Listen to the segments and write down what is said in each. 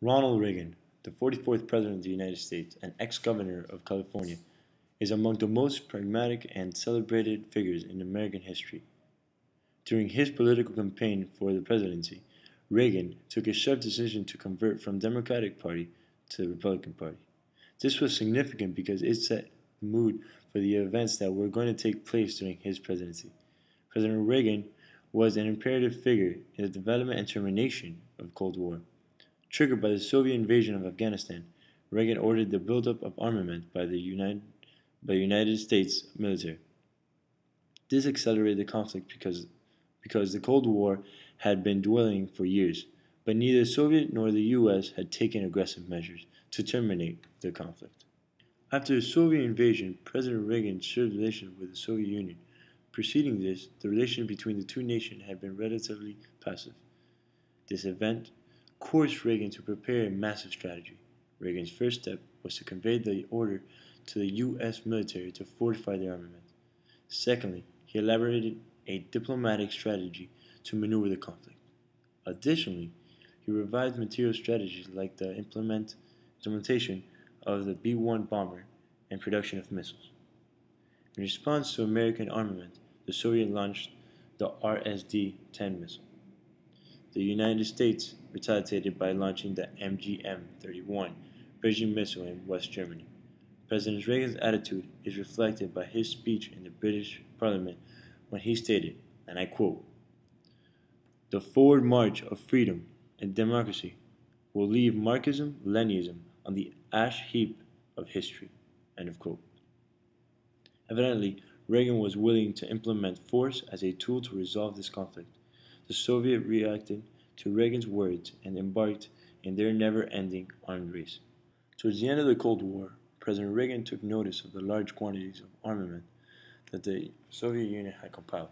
Ronald Reagan, the 44th President of the United States and ex-governor of California, is among the most pragmatic and celebrated figures in American history. During his political campaign for the presidency, Reagan took a sharp decision to convert from the Democratic Party to the Republican Party. This was significant because it set the mood for the events that were going to take place during his presidency. President Reagan was an imperative figure in the development and termination of the Cold War. Triggered by the Soviet invasion of Afghanistan, Reagan ordered the buildup of armament by the United States military. This accelerated the conflict because the Cold War had been dwindling for years, but neither the Soviet nor the US had taken aggressive measures to terminate the conflict. After the Soviet invasion, President Reagan severed relations with the Soviet Union. Preceding this, the relation between the two nations had been relatively passive. This event forced Reagan to prepare a massive strategy. Reagan's first step was to convey the order to the U.S. military to fortify their armament. Secondly, he elaborated a diplomatic strategy to maneuver the conflict. Additionally, he revised material strategies like the implementation of the B-1 bomber and production of missiles. In response to American armament, the Soviets launched the RSD-10 missile. The United States retaliated by launching the MGM-31 bridging missile in West Germany. President Reagan's attitude is reflected by his speech in the British Parliament when he stated, and I quote, "The forward march of freedom and democracy will leave Marxism-Leninism on the ash heap of history." End of quote. Evidently, Reagan was willing to implement force as a tool to resolve this conflict. The Soviets reacted to Reagan's words and embarked in their never-ending arms race. Towards the end of the Cold War, President Reagan took notice of the large quantities of armament that the Soviet Union had compiled.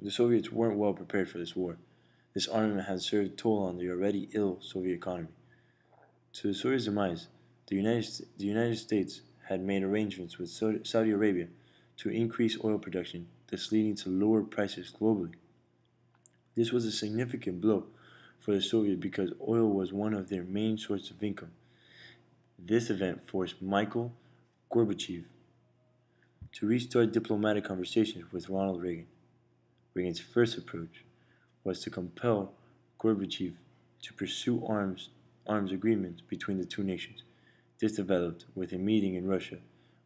The Soviets weren't well prepared for this war. This armament had served toll on the already ill Soviet economy. To the Soviets' demise, the United States had made arrangements with Saudi Arabia to increase oil production, thus leading to lower prices globally. This was a significant blow for the Soviets because oil was one of their main sources of income. This event forced Mikhail Gorbachev to restart diplomatic conversations with Ronald Reagan. Reagan's first approach was to compel Gorbachev to pursue arms agreements between the two nations. This developed with a meeting in Russia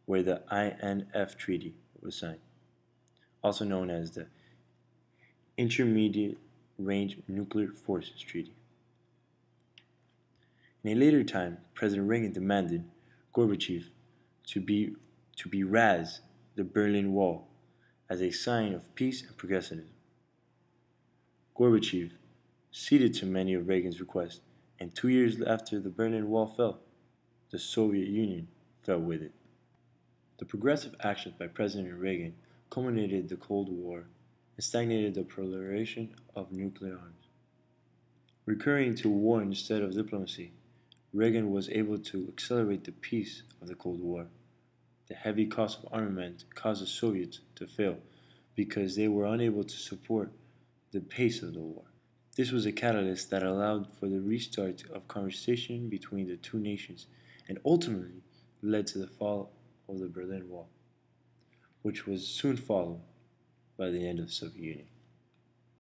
where the INF Treaty was signed, also known as the Intermediate Range Nuclear Forces Treaty. In a later time, President Reagan demanded Gorbachev to razz the Berlin Wall as a sign of peace and progressivism. Gorbachev ceded to many of Reagan's requests, and 2 years after the Berlin Wall fell, the Soviet Union fell with it. The progressive actions by President Reagan culminated the Cold War and stagnated the proliferation of nuclear arms. Recurring to war instead of diplomacy, Reagan was able to accelerate the peace of the Cold War. The heavy cost of armament caused the Soviets to fail because they were unable to support the pace of the war. This was a catalyst that allowed for the restart of conversation between the two nations and ultimately led to the fall of the Berlin Wall, which was soon followed by the end of the Soviet Union.